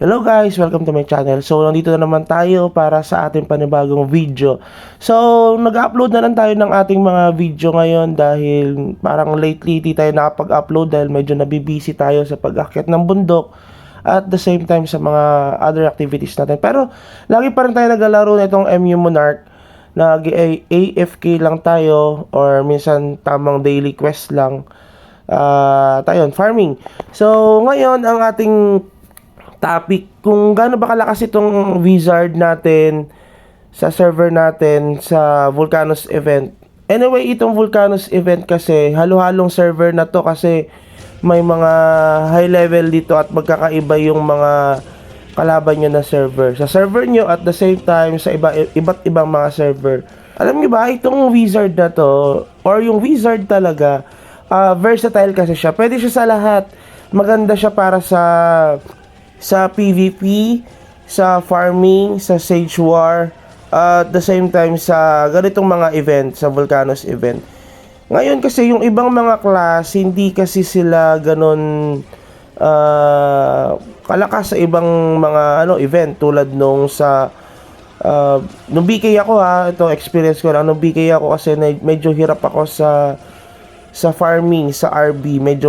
Hello guys! Welcome to my channel. So, nandito na naman tayo para sa ating panibagong video. So, nag-upload na lang tayo ng ating mga video ngayon dahil parang lately di tayo nakapag-upload dahil medyo nabibisi tayo sa pag-akyat ng bundok at the same time sa mga other activities natin. Pero, lagi pa rin tayo naglalaro na itong MU Monarch. Nag-AFK lang tayo or minsan tamang daily quest lang. Tayo, farming. So, ngayon ang ating topic kung gaano ba kalakas itong wizard natin sa server natin sa Volcanoes event. Anyway, itong Volcanoes event kasi halo-halong server na to kasi may mga high level dito at magkakaiba yung mga kalaban nyo na server. Sa server nyo at the same time sa iba't ibang mga server. Alam nyo ba, itong wizard na to or yung wizard talaga, versatile kasi siya. Pwede siya sa lahat. Maganda siya para sa PvP, sa farming, sa Sage War, at the same time sa ganitong mga event, sa Volcanoes event. Ngayon kasi yung ibang mga class, hindi kasi sila ganon kalakas sa ibang mga event tulad nung sa nung BK ako ito experience ko lang nung BK ako kasi medyo hirap ako sa farming, sa RB, medyo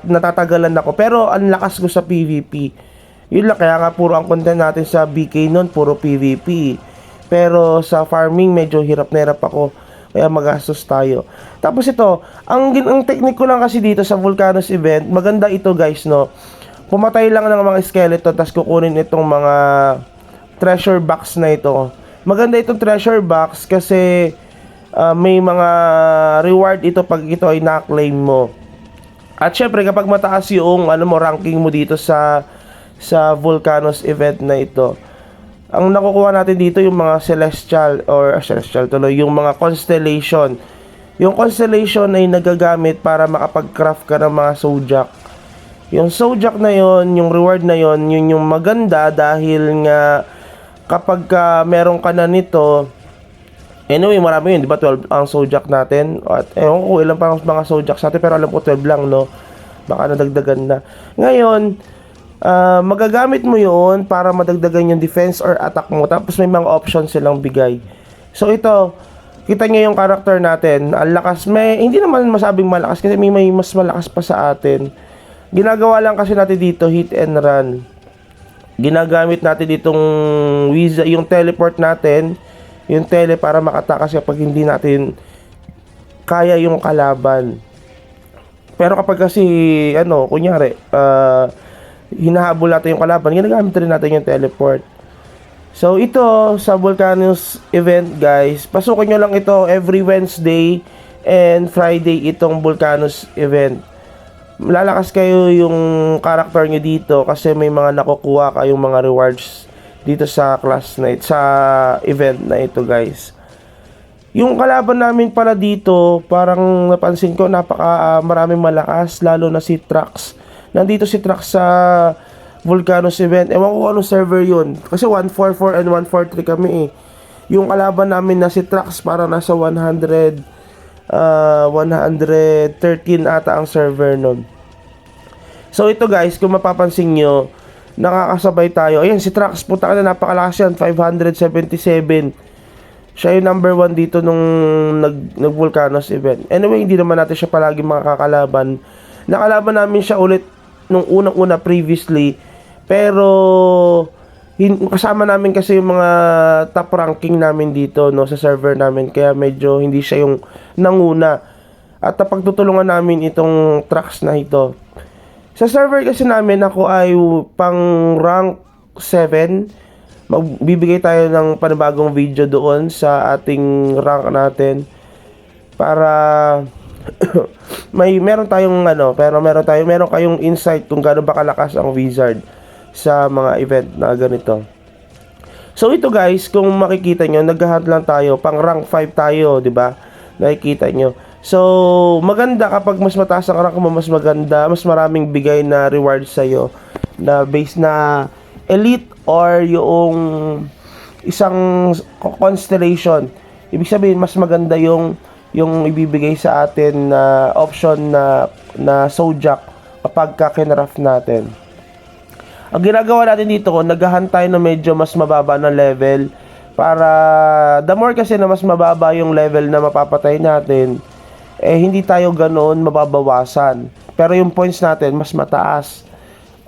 natatagalan ako pero ang lakas ko sa PvP. Yun lang, kaya nga puro ang content natin sa BK nun, puro PvP. Pero sa farming, medyo hirap na hirap ako. Kaya magastos tayo. Tapos ito, ang technique ko lang kasi dito sa Volcanoes event, maganda ito guys, no? Pumatay lang ng mga skeleton, tapos kukunin itong mga treasure box na ito. Maganda itong treasure box kasi may mga reward ito pag ito ay na-claim mo. At syempre, kapag mataas yung ranking mo dito sa Volcanoes event na ito, ang nakukuha natin dito yung mga celestial tuloy, yung mga constellation. Yung constellation ay nagagamit para makapag-craft ka ng mga zodiac. Yung zodiac na yon, yung reward na yon, yun yung maganda dahil nga kapag meron ka na nito, anyway, marami yun, di ba? 12 ang zodiac natin. At ewan ko ilan pa ang mga zodiacs natin, pero alam ko 12 lang, no? Baka nadagdagan na. Ngayon, magagamit mo yun para madagdagan yung defense or attack mo. Tapos may mga options silang bigay. So ito, kita nyo yung character natin. Ang lakas, hindi naman masabing malakas kasi may mas malakas pa sa atin. Ginagawa lang kasi natin dito, hit and run. Ginagamit natin ditong wizard, yung teleport natin, yung tele para makatakas kapag hindi natin kaya yung kalaban. Pero kapag kasi, kunyari, hinahabol natin yung kalaban, ginagamit rin natin yung teleport. So ito sa Volcanoes event guys, pasukin nyo lang ito every Wednesday and Friday itong Volcanoes event. Lalakas kayo yung character nyo dito kasi may mga nakukuha kayong mga rewards dito sa class na sa event na ito guys. Yung kalaban namin pala dito, parang napansin ko maraming malakas, lalo na si Trax. Nandito si Trax sa Volcanoes event. Ewan ko anong server yun. Kasi 144 and 143 kami eh. Yung kalaban namin na si Trax parang nasa 113 ata ang server nun. So ito guys, kung mapapansin nyo, nakakasabay tayo. Ayan si Trax, puta ka na, napakalakas yan. 577. Siya yung number 1 dito nung nag-Volcanoes event. Anyway, hindi naman natin siya palagi makakalaban. Nakalaban namin siya ulit nung unang-una previously, pero kasama namin kasi yung mga top ranking namin dito sa server namin, kaya medyo hindi siya yung nanguna at pagtutulungan namin itong Trax na ito. Sa server kasi namin ako ay pang rank 7. Magbibigay tayo ng panibagong video doon sa ating rank natin para meron kayong insight kung gaano ba kalakas ang wizard sa mga event na ganito. So ito guys, kung makikita nyo, naghahunt lang tayo, pang rank 5 tayo, di ba? Nakikita nyo. So maganda kapag mas mataas ang rank mo, mas maganda, mas maraming bigay na reward sa iyo na base na elite or yung isang constellation. Ibig sabihin mas maganda yung ibibigay sa atin na option na zodiac kapag kinraft natin. Ang ginagawa natin dito, naghahan tayo na medyo mas mababa na level para the more kasi na mas mababa yung level na mapapatay natin, hindi tayo ganoon mababawasan. Pero yung points natin mas mataas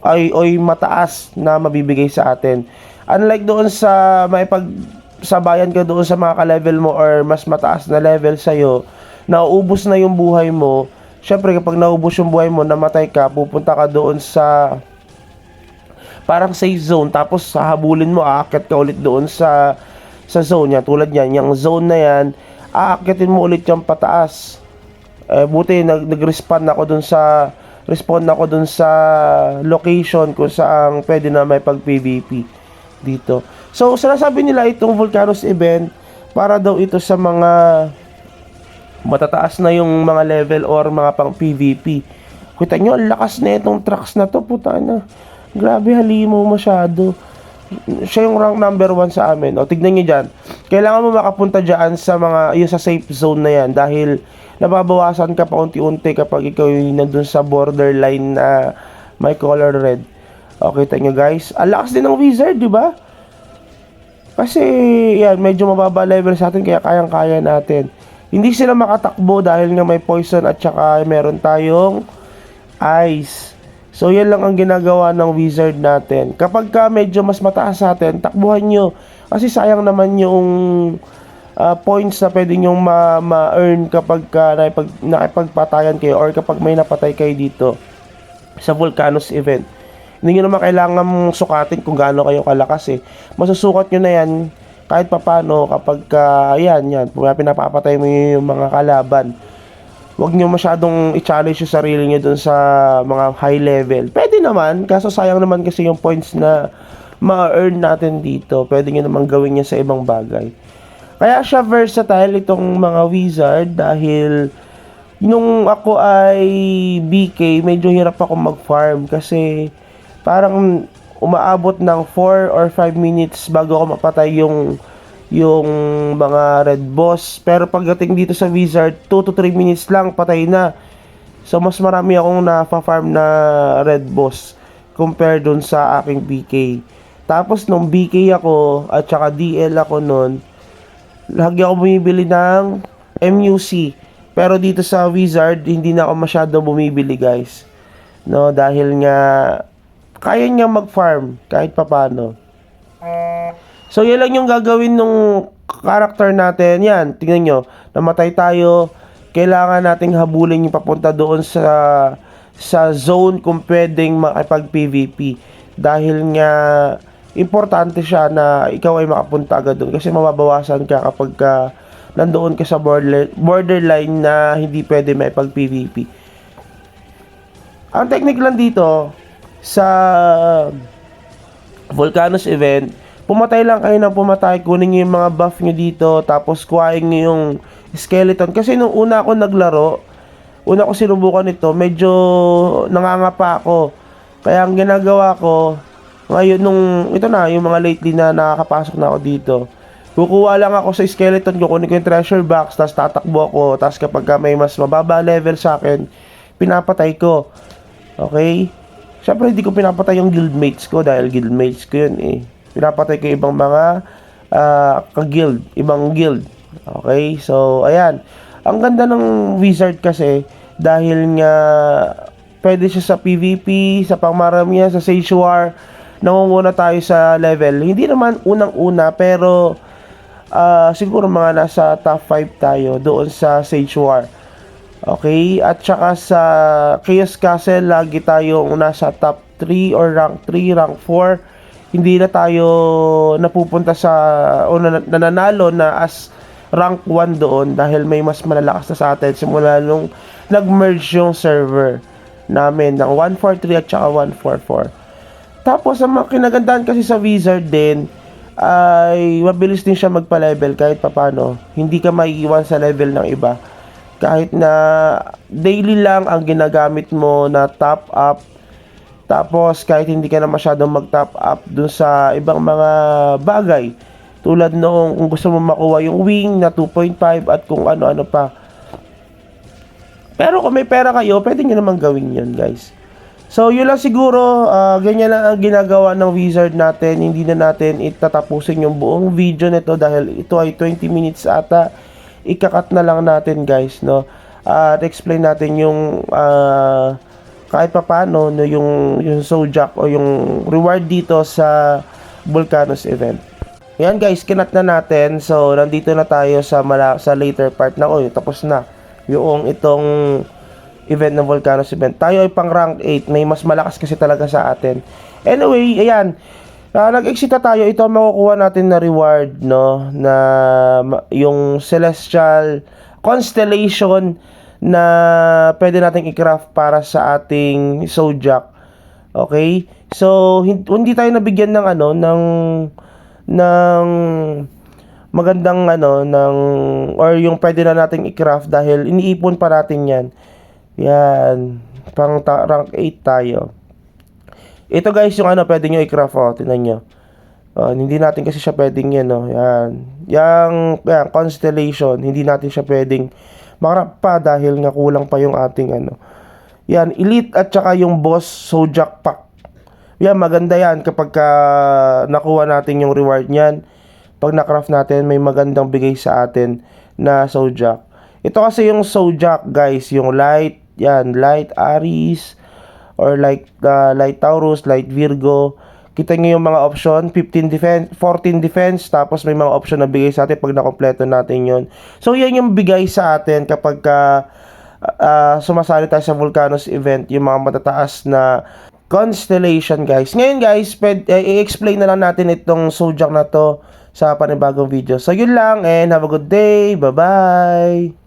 ay mataas na mabibigay sa atin. Unlike doon sa may pagsabayan ka doon sa mga ka-level mo or mas mataas na level sa'yo, nauubos na yung buhay mo. Syempre kapag naubos yung buhay mo, namatay ka, pupunta ka doon sa parang safe zone, tapos hahabulin mo, aakyat ka ulit doon sa zone niya. Tulad yan, yung zone na yan, aakyatin mo ulit yung pataas. Buti nag-respawn ako dun sa location kung saan pwede na may pag PvP dito. So sinasabi nila itong Volcanoes event para daw ito sa mga matataas na yung mga level or mga pang PvP. Kita nyo, ang lakas na itong trucks na to, puta na. Grabe, halimaw masyado. Siya yung rank number 1 sa amin. O, tignan nyo dyan. Kailangan mo makapunta dyan sa mga, yung sa safe zone na yan. Dahil, nababawasan ka pa unti-unti kapag ikaw yung nandun sa borderline na may color red. Okay, tignan nyo guys. Ang lakas din ng wizard, di ba? Kasi, yan, medyo mababa level sa atin, kaya kayang-kaya natin. Hindi sila makatakbo dahil nga may poison at saka meron tayong ice. So, yan lang ang ginagawa ng wizard natin. Kapag ka medyo mas mataas sa atin, takbuhan nyo. Kasi sayang naman yung points na pwede nyo ma-earn kapag ka nakipagpatayan kayo or kapag may napatay kayo dito sa Volcanoes event. Hindi nyo naman kailangan sukatin kung gaano kayo kalakas eh. Masusukat nyo na yan kahit papano kapag yan, pinapapatay mo yung mga kalaban. Huwag nyo masyadong i-challenge yung sarili nyo dun sa mga high level. Pwede naman, kaso sayang naman kasi yung points na ma-earn natin dito. Pwede nyo naman gawin yan sa ibang bagay. Kaya siya versatile itong mga wizard dahil nung ako ay BK, medyo hirap ako mag-farm kasi parang umaabot ng 4 or 5 minutes bago ako mapatay yung mga red boss. Pero pagdating dito sa wizard, 2 to 3 minutes lang patay na. So mas marami akong na-farm na red boss compare dun sa aking BK. Tapos nung BK ako at saka DL ako nun, lagi ako bumibili ng MUC. Pero dito sa wizard, hindi na ako masyado bumibili guys. No, dahil nga kaya niya mag-farm kahit papano. So, yan lang yung gagawin nung character natin. Yan, tingnan nyo. Namatay tayo. Kailangan nating habulin yung papunta doon sa zone kung pwedeng makipag-PVP. Dahil nga, importante siya na ikaw ay makapunta agad doon. Kasi mababawasan ka kapag nandoon ka sa borderline na hindi pwede makipag-PVP. Ang technique lang dito, sa Volcanoes event, pumatay lang kayo ng pumatay, kunin nyo yung mga buff nyo dito, tapos kuhain nyo yung skeleton. Kasi nung una ako naglaro, una ko sinubukan ito, medyo nangangapa ako. Kaya ang ginagawa ko, ngayon ito na, yung mga lately na nakakapasok na ako dito, kukuha lang ako sa skeleton, kukunin ko yung treasure box, tapos tatakbo ako, tapos kapag may mas mababa level sa akin, pinapatay ko. Okay? Siyempre hindi ko pinapatay yung guildmates ko dahil guildmates ko yun eh. Pinapatay ko ibang mga ka-guild, ibang guild. Okay? So, ayan. Ang ganda ng wizard kasi dahil nga pwede siya sa PvP, sa pangmaramihan, sa Sage War. Nangunguna tayo sa level. Hindi naman unang-una pero siguro mga nasa top 5 tayo doon sa Sage War. Okay? At saka sa Chaos Castle, lagi tayong nasa top 3 or rank 3, rank 4. Hindi na tayo napupunta sa o nananalo na as rank 1 doon dahil may mas malalakas na sa atin simula nung nag-merge yung server namin ng 143 at saka 144. Tapos ang kinagandahan kasi sa wizard din ay mabilis din siya magpa-level kahit papano. Hindi ka maiiwan sa level ng iba. Kahit na daily lang ang ginagamit mo na top up. Tapos kahit hindi ka na masyadong mag-top up dun sa ibang mga bagay. Tulad noong kung gusto mo makuha yung wing na 2.5 at kung ano-ano pa. Pero kung may pera kayo, pwede nyo naman gawin yun guys. So yun lang siguro, ganyan lang ang ginagawa ng wizard natin. Hindi na natin itatapusin yung buong video nito dahil ito ay 20 minutes ata. Ikakat na lang natin guys, no? At explain natin yung kahit pa paano, no, yung Sojak o yung reward dito sa Volcanoes event. Yan guys, kinat na natin. So nandito na tayo sa later part na tapos na yung itong event ng Volcanoes event. Tayo ay pang rank 8, may mas malakas kasi talaga sa atin. Anyway, ayan. Nag-exit na tayo. Ito ang makukuha natin na reward, no? Na yung celestial constellation na pwede nating i-craft para sa ating Zodiac. Okay? So, hindi tayo nabigyan ng ng magandang or yung pwede na nating i-craft dahil iniipon pa natin yan. Yan. Rank 8 tayo. Ito guys, yung pwede nyo i-craft, tingnan nyo. Hindi natin kasi siya pwedeng yan, yan. Yan, constellation, hindi natin siya pwedeng makrap pa dahil nga kulang pa yung ating Yan, elite at saka yung boss Zodiac pack. Yan, maganda yan kapag nakuha natin yung reward niyan. Pag na-craft natin, may magandang bigay sa atin na Zodiac. Ito kasi yung Zodiac, guys, yung light, yan, light Aries or light Taurus, light Virgo. Kita nyo yung mga option, 15 defense, 14 defense, tapos may mga option na bigay sa atin pag nakompleto natin yon. So yan yung bigay sa atin kapag sumasali tayo sa Volcanoes event, yung mga matataas na constellation guys. Ngayon guys, i-explain na lang natin itong Zodiac na to sa panibagong video. So yun lang and have a good day. Bye bye.